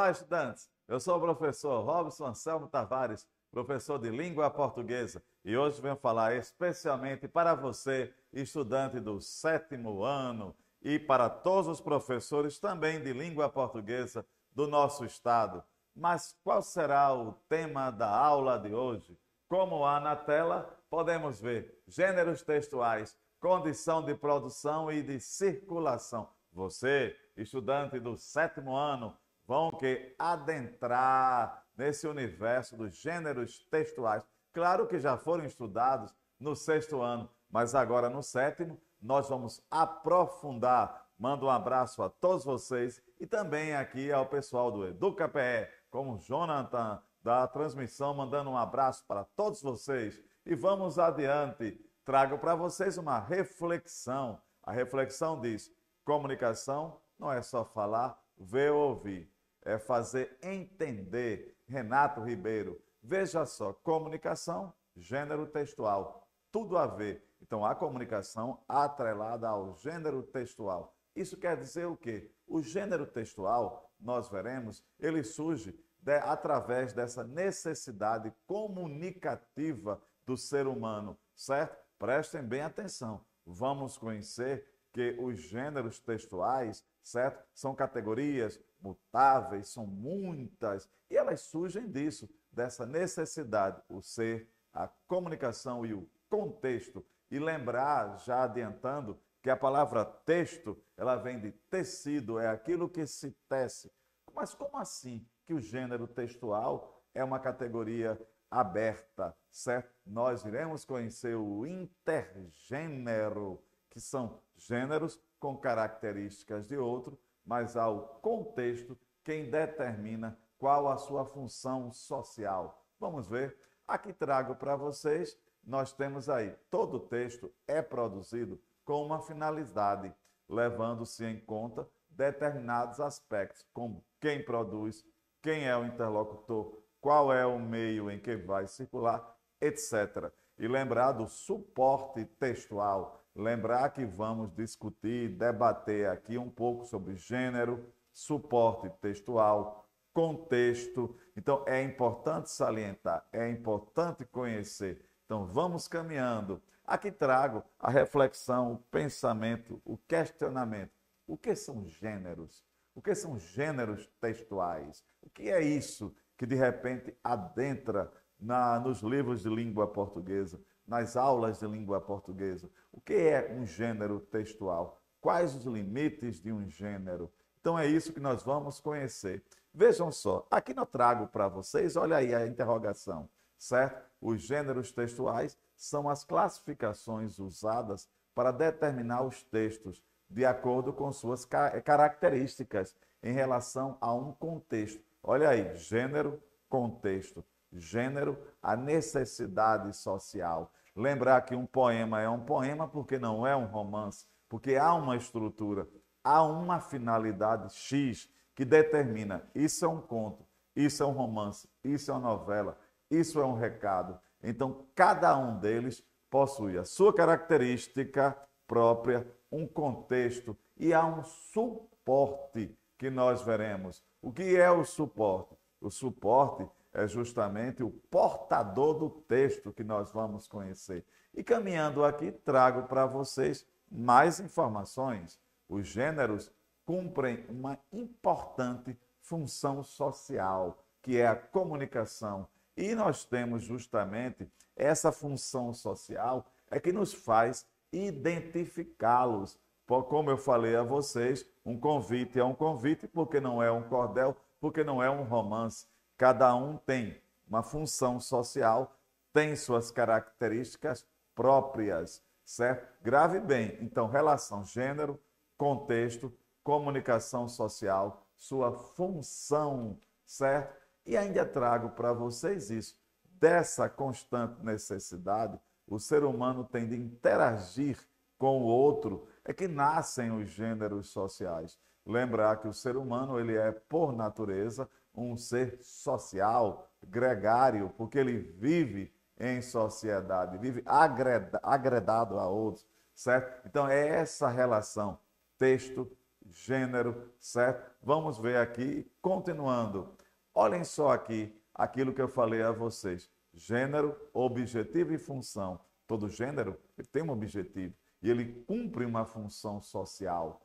Olá, estudantes! Eu sou o professor Robson Anselmo Tavares, professor de língua portuguesa, e hoje venho falar especialmente para você, estudante do 7º ano, e para todos os professores também de língua portuguesa do nosso estado. Mas qual será o tema da aula de hoje? Como há na tela, podemos ver gêneros textuais, condição de produção e de circulação. Você, estudante do 7º ano, vão adentrar nesse universo dos gêneros textuais. Claro que já foram estudados no 6º ano, mas agora no 7º nós vamos aprofundar. Mando um abraço a todos vocês e também aqui ao pessoal do EducaPE, como o Jonathan da transmissão, mandando um abraço para todos vocês. E vamos adiante. Trago para vocês uma reflexão. A reflexão diz: comunicação não é só falar, ver ou ouvir, é fazer entender. Renato Ribeiro, veja só, comunicação, gênero textual, tudo a ver. Então, a comunicação atrelada ao gênero textual. Isso quer dizer o quê? O gênero textual, nós veremos, ele surge através dessa necessidade comunicativa do ser humano, certo? Prestem bem atenção. Vamos conhecer que os gêneros textuais, certo? São categorias mutáveis, são muitas, e elas surgem disso, dessa necessidade, o ser, a comunicação e o contexto. E lembrar, já adiantando, que a palavra texto, ela vem de tecido, é aquilo que se tece. Mas como assim que o gênero textual é uma categoria aberta, certo? Nós iremos conhecer o intergênero, que são gêneros com características de outro, mas há o contexto quem determina qual a sua função social. Vamos ver? Aqui trago para vocês, nós temos aí, todo texto é produzido com uma finalidade, levando-se em conta determinados aspectos, como quem produz, quem é o interlocutor, qual é o meio em que vai circular, etc. E lembrar do suporte textual, lembrar que vamos discutir, debater aqui um pouco sobre gênero, suporte textual, contexto. Então, é importante salientar, é importante conhecer. Então, vamos caminhando. Aqui trago a reflexão, o pensamento, o questionamento. O que são gêneros? O que são gêneros textuais? O que é isso que, de repente, adentra nos livros de língua portuguesa, nas aulas de língua portuguesa? O que é um gênero textual? Quais os limites de um gênero? Então é isso que nós vamos conhecer. Vejam só, aqui eu trago para vocês, olha aí a interrogação, certo? Os gêneros textuais são as classificações usadas para determinar os textos de acordo com suas características em relação a um contexto. Olha aí, gênero, contexto. Gênero, a necessidade social. Lembrar que um poema é um poema porque não é um romance, porque há uma estrutura, há uma finalidade X que determina isso é um conto, isso é um romance, isso é uma novela, isso é um recado. Então, cada um deles possui a sua característica própria, um contexto e há um suporte que nós veremos. O que é o suporte? O suporte é justamente o portador do texto que nós vamos conhecer. E caminhando aqui, trago para vocês mais informações. Os gêneros cumprem uma importante função social, que é a comunicação. E nós temos justamente essa função social é que nos faz identificá-los. Como eu falei a vocês, um convite é um convite porque não é um cordel, porque não é um romance. Cada um tem uma função social, tem suas características próprias, certo? Grave bem, então, relação gênero, contexto, comunicação social, sua função, certo? E ainda trago para vocês isso, dessa constante necessidade, o ser humano tem de interagir com o outro, é que nascem os gêneros sociais. Lembrar que o ser humano, ele é, por natureza, um ser social, gregário, porque ele vive em sociedade, vive agredado a outros, certo? Então, é essa relação texto gênero, certo? Vamos ver aqui, continuando. Olhem só aqui aquilo que eu falei a vocês. Gênero, objetivo e função. Todo gênero ele tem um objetivo e ele cumpre uma função social.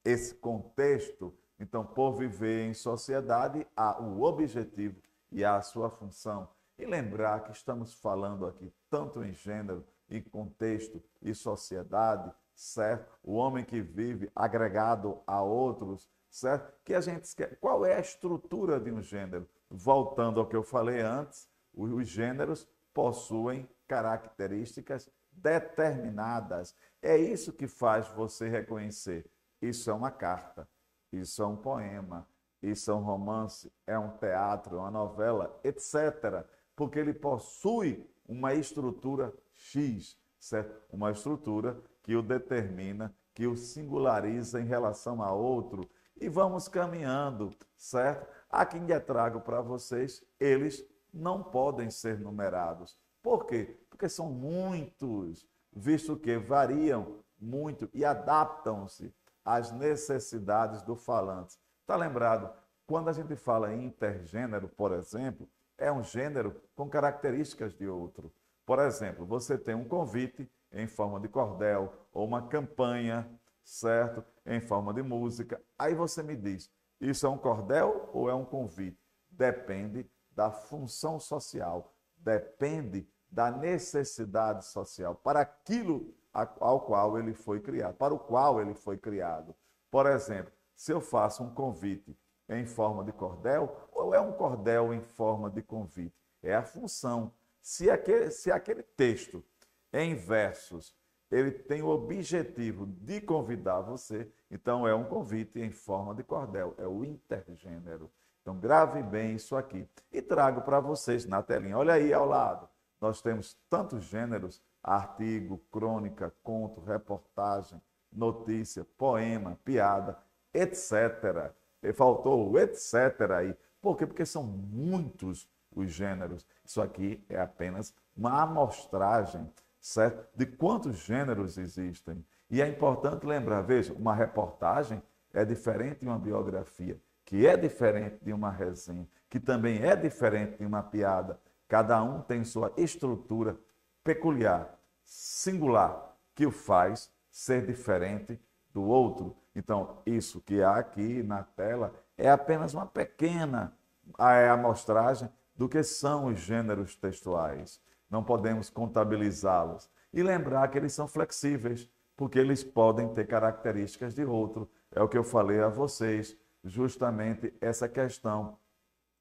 Esse contexto, então, por viver em sociedade, há o objetivo e há a sua função. E lembrar que estamos falando aqui tanto em gênero, em contexto e sociedade, certo? O homem que vive agregado a outros, certo? Que a gente esquece. Qual é a estrutura de um gênero? Voltando ao que eu falei antes, os gêneros possuem características determinadas. É isso que faz você reconhecer. Isso é uma carta, isso é um poema, isso é um romance, é um teatro, é uma novela, etc. Porque ele possui uma estrutura X, certo? Uma estrutura que o determina, que o singulariza em relação a outro. E vamos caminhando, certo? Aqui eu trago para vocês, eles não podem ser numerados. Por quê? Porque são muitos, visto que variam muito e adaptam-se às necessidades do falante. Está lembrado? Quando a gente fala em intergênero, por exemplo, é um gênero com características de outro. Por exemplo, você tem um convite em forma de cordel ou uma campanha, certo? Em forma de música. Aí você me diz, isso é um cordel ou é um convite? Depende da função social, depende da necessidade social, para aquilo ao qual ele foi criado, para o qual ele foi criado. Por exemplo, se eu faço um convite em forma de cordel, ou é um cordel em forma de convite? É a função. Se aquele texto em versos ele tem o objetivo de convidar você, então é um convite em forma de cordel, é o intergênero. Então grave bem isso aqui e trago para vocês na telinha. Olha aí ao lado, nós temos tantos gêneros: artigo, crônica, conto, reportagem, notícia, poema, piada, etc. E faltou o etc. aí. Por quê? Porque são muitos os gêneros. Isso aqui é apenas uma amostragem, certo? De quantos gêneros existem. E é importante lembrar, veja, uma reportagem é diferente de uma biografia, que é diferente de uma resenha, que também é diferente de uma piada. Cada um tem sua estrutura peculiar, singular, que o faz ser diferente do outro. Então, isso que há aqui na tela é apenas uma pequena amostragem do que são os gêneros textuais. Não podemos contabilizá-los. E lembrar que eles são flexíveis, porque eles podem ter características de outro. É o que eu falei a vocês, justamente essa questão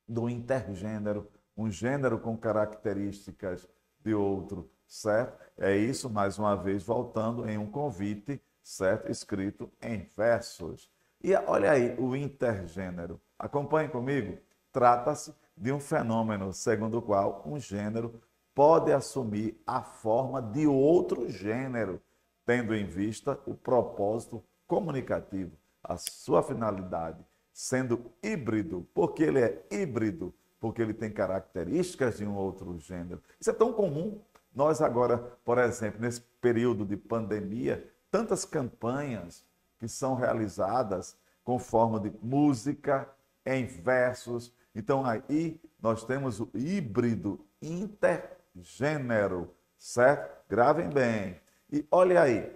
do intergênero, um gênero com características de outro, certo? É isso, mais uma vez, voltando em um convite, certo? Escrito em versos. E olha aí, o intergênero. Acompanhe comigo. Trata-se de um fenômeno segundo o qual um gênero pode assumir a forma de outro gênero, tendo em vista o propósito comunicativo, a sua finalidade, sendo híbrido. Por que ele é híbrido? Porque ele tem características de um outro gênero. Isso é tão comum. Nós agora, por exemplo, nesse período de pandemia, tantas campanhas que são realizadas com forma de música, em versos. Então aí nós temos o híbrido intergênero, certo? Gravem bem. E olha aí,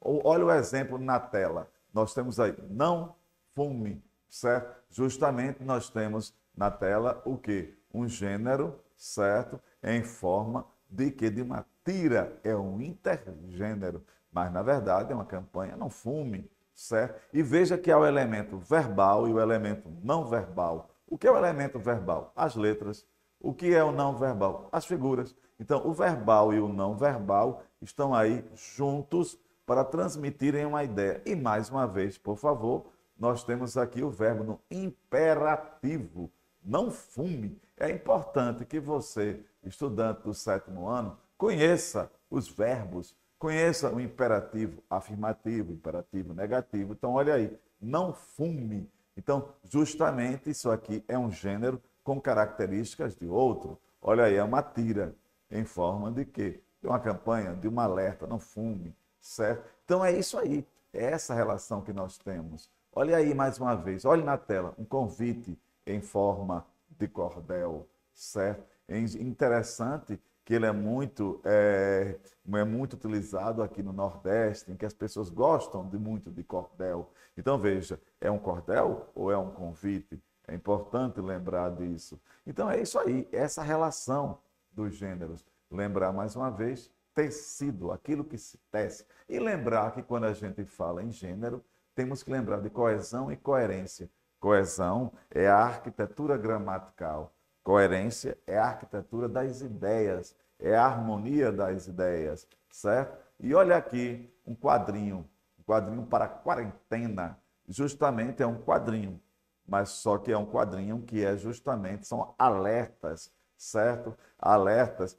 olha o exemplo na tela. Nós temos aí, não fume, certo? Justamente nós temos na tela o quê? Um gênero, certo? Em forma de quê? De uma tira, é um intergênero. Mas, na verdade, é uma campanha, não fume, certo? E veja que há o elemento verbal e o elemento não verbal. O que é o elemento verbal? As letras. O que é o não verbal? As figuras. Então, o verbal e o não verbal estão aí juntos para transmitirem uma ideia. E, mais uma vez, por favor, nós temos aqui o verbo no imperativo. Não fume. É importante que você, estudante do 7º ano, conheça os verbos, conheça o imperativo afirmativo, imperativo negativo. Então, olha aí, não fume. Então, justamente isso aqui é um gênero com características de outro. Olha aí, é uma tira em forma de quê? De uma campanha, de um alerta, não fume, certo? Então, é isso aí, é essa relação que nós temos. Olha aí mais uma vez, olhe na tela, um convite em forma de cordel, certo? É interessante que ele é muito utilizado aqui no Nordeste, em que as pessoas gostam de muito de cordel. Então, veja, é um cordel ou é um convite? É importante lembrar disso. Então, é isso aí, essa relação dos gêneros. Lembrar, mais uma vez, tecido, aquilo que se tece. E lembrar que quando a gente fala em gênero, temos que lembrar de coesão e coerência. Coesão é a arquitetura gramatical. Coerência é a arquitetura das ideias, é a harmonia das ideias, certo? E olha aqui um quadrinho para quarentena. Justamente é um quadrinho, mas só que é um quadrinho que é justamente, são alertas, certo? Alertas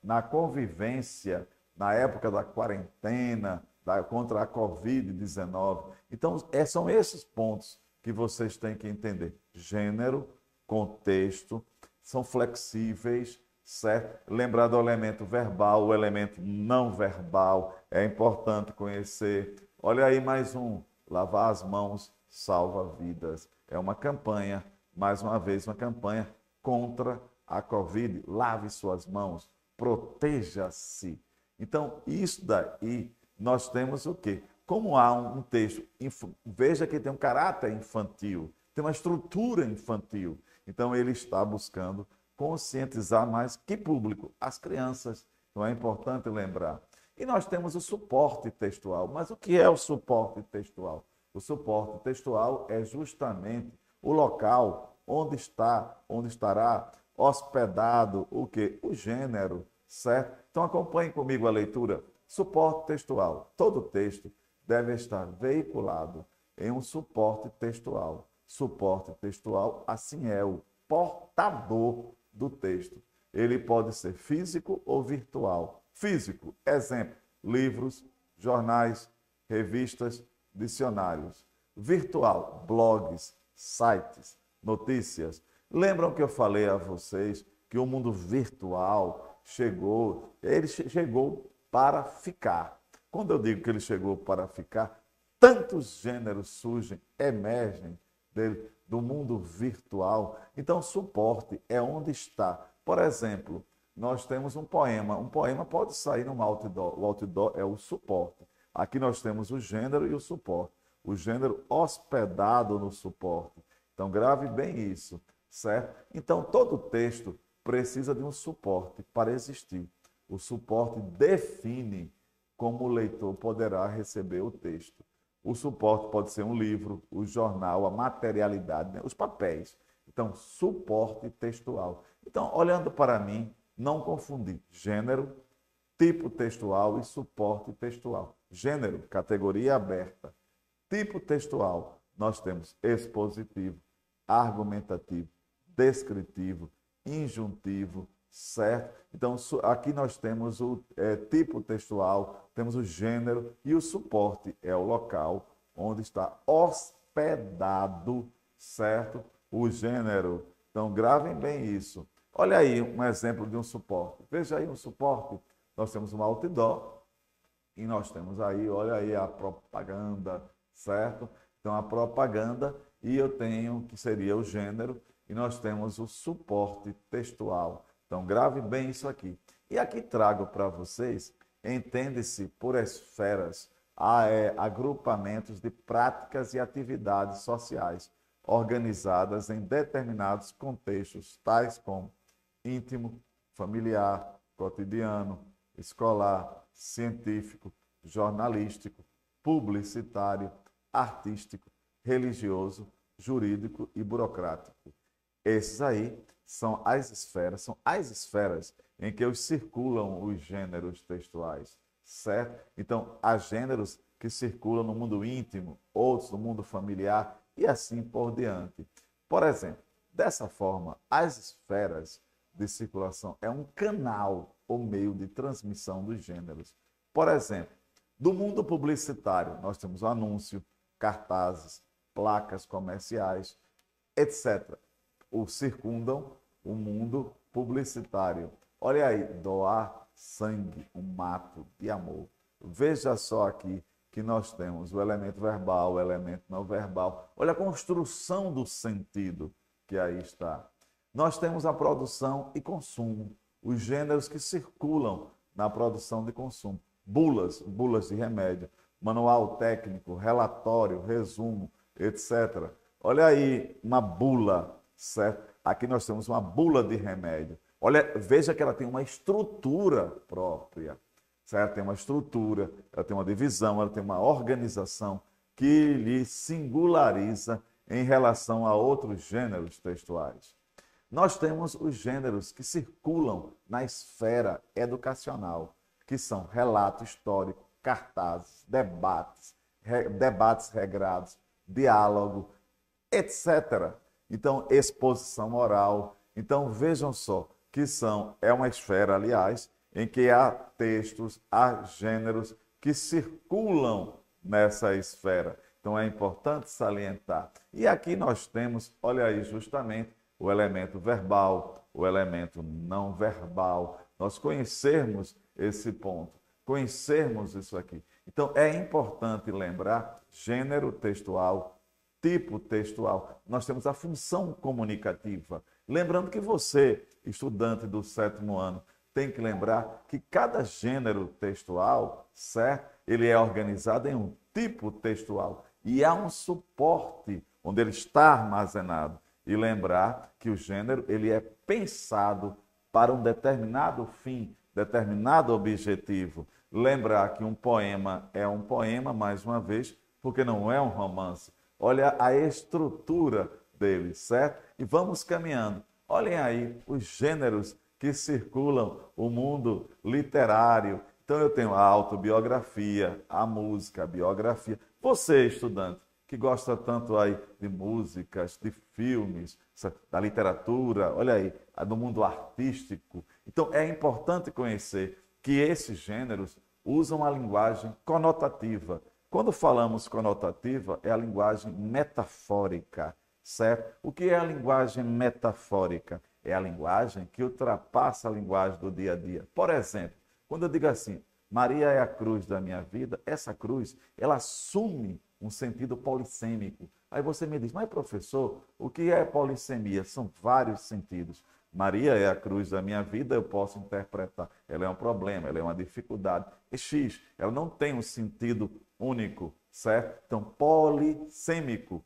na convivência, na época da quarentena, contra a Covid-19. Então, são esses pontos que vocês têm que entender. Gênero, contexto, são flexíveis, certo? Lembrar do elemento verbal, o elemento não verbal, é importante conhecer. Olha aí mais um, lavar as mãos salva vidas. É uma campanha, mais uma vez, uma campanha contra a Covid. Lave suas mãos, proteja-se. Então, isso daí, nós temos o quê? Como há um texto, veja que tem um caráter infantil, tem uma estrutura infantil. Então, ele está buscando conscientizar mais que público? As crianças. Então, é importante lembrar. E nós temos o suporte textual. Mas o que é o suporte textual? O suporte textual é justamente o local onde estará hospedado o quê? O gênero, certo? Então, acompanhe comigo a leitura. Suporte textual. Todo texto deve estar veiculado em um suporte textual. Suporte textual, assim é o portador do texto. Ele pode ser físico ou virtual. Físico, exemplo, livros, jornais, revistas, dicionários. Virtual, blogs, sites, notícias. Lembram que eu falei a vocês que o mundo virtual ele chegou para ficar. Quando eu digo que ele chegou para ficar, tantos gêneros surgem, emergem do mundo virtual. Então, suporte é onde está. Por exemplo, nós temos um poema. Um poema pode sair num outdoor. O outdoor é o suporte. Aqui nós temos o gênero e o suporte. O gênero hospedado no suporte. Então, grave bem isso, certo? Então, todo texto precisa de um suporte para existir. O suporte define como o leitor poderá receber o texto. O suporte pode ser um livro, o jornal, a materialidade, né? Os papéis. Então, suporte textual. Então, olhando para mim, não confundir gênero, tipo textual e suporte textual. Gênero, categoria aberta. Tipo textual, nós temos expositivo, argumentativo, descritivo, injuntivo, certo? Então, aqui nós temos o tipo textual, temos o gênero e o suporte é o local onde está hospedado, certo? O gênero. Então, gravem bem isso. Olha aí um exemplo de um suporte. Veja aí um suporte. Nós temos um outdoor e nós temos aí, olha aí a propaganda, certo? Então, a propaganda e eu tenho, que seria o gênero, e nós temos o suporte textual. Então, grave bem isso aqui. E aqui trago para vocês, entende-se por esferas, agrupamentos de práticas e atividades sociais organizadas em determinados contextos, tais como íntimo, familiar, cotidiano, escolar, científico, jornalístico, publicitário, artístico, religioso, jurídico e burocrático. Esses aí são as esferas em que circulam os gêneros textuais, certo? Então, há gêneros que circulam no mundo íntimo, outros no mundo familiar e assim por diante. Por exemplo, dessa forma, as esferas de circulação é um canal ou meio de transmissão dos gêneros. Por exemplo, do mundo publicitário, nós temos o anúncio, cartazes, placas comerciais, etc. Circundam o mundo publicitário. Olha aí, doar sangue, um mato de amor. Veja só aqui que nós temos o elemento verbal, o elemento não verbal. Olha a construção do sentido que aí está. Nós temos a produção e consumo, os gêneros que circulam na produção de consumo. Bulas de remédio, manual técnico, relatório, resumo, etc. Olha aí uma bula, certo? Aqui nós temos uma bula de remédio. Olha, veja que ela tem uma estrutura própria, certo? Tem uma estrutura, ela tem uma divisão, ela tem uma organização que lhe singulariza em relação a outros gêneros textuais. Nós temos os gêneros que circulam na esfera educacional, que são relato histórico, cartazes, debates regrados, diálogo, etc. Então, exposição oral. Então, vejam só que é uma esfera, aliás, em que há textos, há gêneros que circulam nessa esfera. Então, é importante salientar. E aqui nós temos, olha aí, justamente, o elemento verbal, o elemento não verbal. Nós conhecermos esse ponto, conhecermos isso aqui. Então, é importante lembrar gênero textual, tipo textual. Nós temos a função comunicativa. Lembrando que você, estudante do 7º ano, tem que lembrar que cada gênero textual, certo? Ele é organizado em um tipo textual e há um suporte onde ele está armazenado. E lembrar que o gênero ele é pensado para um determinado fim, determinado objetivo. Lembrar que um poema é um poema, mais uma vez, porque não é um romance. Olha a estrutura dele, certo? E vamos caminhando. Olhem aí os gêneros que circulam o mundo literário. Então eu tenho a autobiografia, a música, a biografia. Você, estudante, que gosta tanto aí de músicas, de filmes, da literatura, olha aí, do mundo artístico. Então é importante conhecer que esses gêneros usam a linguagem conotativa. Quando falamos conotativa, é a linguagem metafórica, certo? O que é a linguagem metafórica? É a linguagem que ultrapassa a linguagem do dia a dia. Por exemplo, quando eu digo assim, Maria é a cruz da minha vida, essa cruz, ela assume um sentido polissêmico. Aí você me diz, mas professor, o que é polissemia? São vários sentidos. Maria é a cruz da minha vida, eu posso interpretar. Ela é um problema, ela é uma dificuldade. E X, ela não tem um sentido único, certo? Então, polissêmico,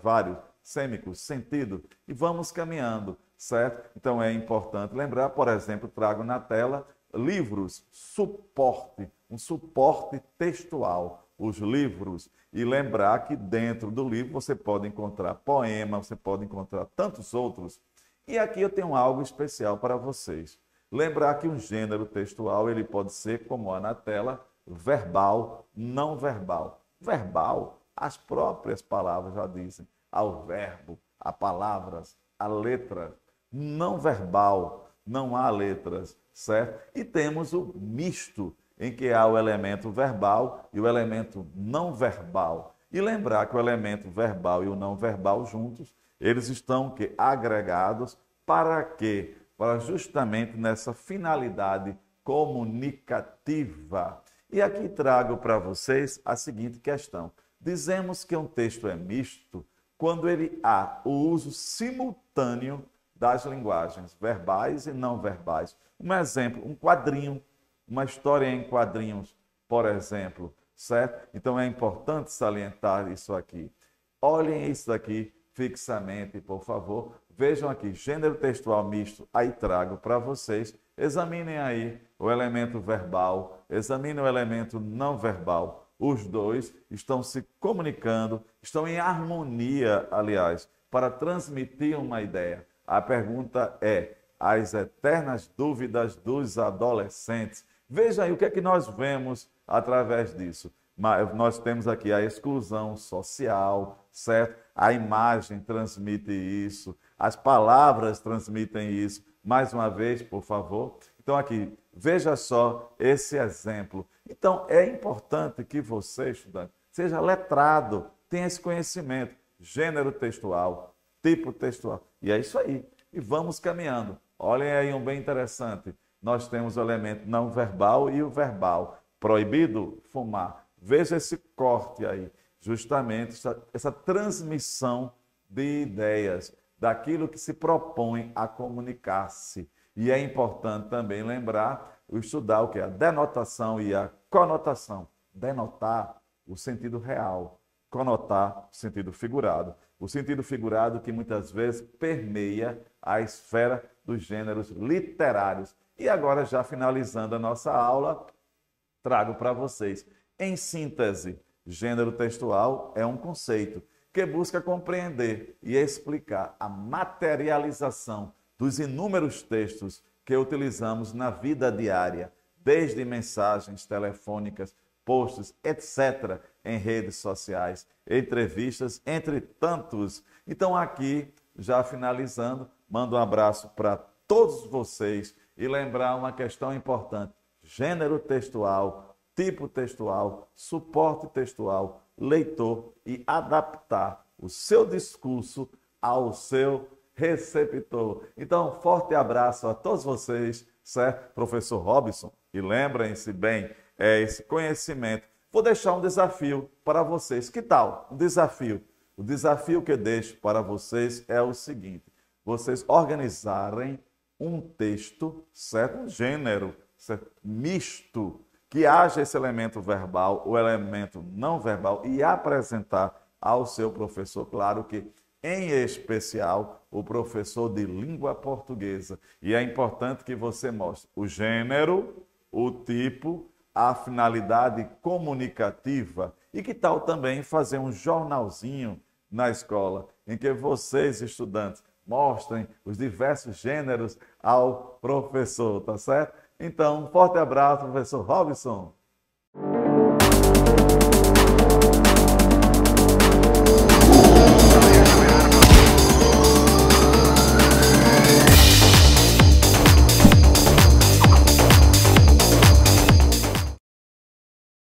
vários, sêmico, sentido. E vamos caminhando, certo? Então, é importante lembrar, por exemplo, trago na tela livros, suporte, um suporte textual. Os livros, e lembrar que dentro do livro você pode encontrar poema, você pode encontrar tantos outros. E aqui eu tenho algo especial para vocês. Lembrar que um gênero textual, ele pode ser, como há na tela, verbal, não verbal. Verbal, as próprias palavras já dizem, ao verbo, a palavras, a letra. Não verbal, não há letras, certo? E temos o misto, em que há o elemento verbal e o elemento não verbal. E lembrar que o elemento verbal e o não verbal juntos, eles estão agregados para quê? Para justamente nessa finalidade comunicativa. E aqui trago para vocês a seguinte questão. Dizemos que um texto é misto quando ele há o uso simultâneo das linguagens verbais e não verbais. Um exemplo, um quadrinho, uma história em quadrinhos, por exemplo, certo? Então é importante salientar isso aqui. Olhem isso aqui fixamente, por favor. Vejam aqui, gênero textual misto, aí trago para vocês. Examinem aí o elemento verbal, examinem o elemento não verbal. Os dois estão se comunicando, estão em harmonia, aliás, para transmitir uma ideia. A pergunta é: as eternas dúvidas dos adolescentes. Veja aí o que é que nós vemos através disso. Nós temos aqui a exclusão social, certo? A imagem transmite isso, as palavras transmitem isso. Mais uma vez, por favor. Então aqui, veja só esse exemplo. Então é importante que você, estudante, seja letrado, tenha esse conhecimento, gênero textual, tipo textual. E é isso aí. E vamos caminhando. Olhem aí um bem interessante. Nós temos o elemento não verbal e o verbal. Proibido fumar. veja esse corte aí, justamente essa transmissão de ideias, daquilo que se propõe a comunicar-se. E é importante também lembrar, estudar o que? A denotação e a conotação. Denotar o sentido real, conotar o sentido figurado. O sentido figurado que muitas vezes permeia a esfera dos gêneros literários. E agora, já finalizando a nossa aula, trago para vocês, em síntese, gênero textual é um conceito que busca compreender e explicar a materialização dos inúmeros textos que utilizamos na vida diária, desde mensagens telefônicas, posts, etc., em redes sociais, entrevistas, entre tantos. Então, aqui, já finalizando, mando um abraço para todos vocês e lembrar uma questão importante: gênero textual, tipo textual, suporte textual, leitor, e adaptar o seu discurso ao seu receptor. Então, forte abraço a todos vocês, certo? Professor Robson, e lembrem-se bem, esse conhecimento. Vou deixar um desafio para vocês. Que tal? Um desafio. O desafio que eu deixo para vocês é o seguinte: vocês organizarem um texto, certo? Um gênero, certo? Misto, que haja esse elemento verbal, o elemento não verbal, e apresentar ao seu professor, claro que em especial o professor de língua portuguesa. E é importante que você mostre o gênero, o tipo, a finalidade comunicativa. E que tal também fazer um jornalzinho na escola, em que vocês, estudantes, mostrem os diversos gêneros ao professor, tá certo? Então, um forte abraço, professor Robson.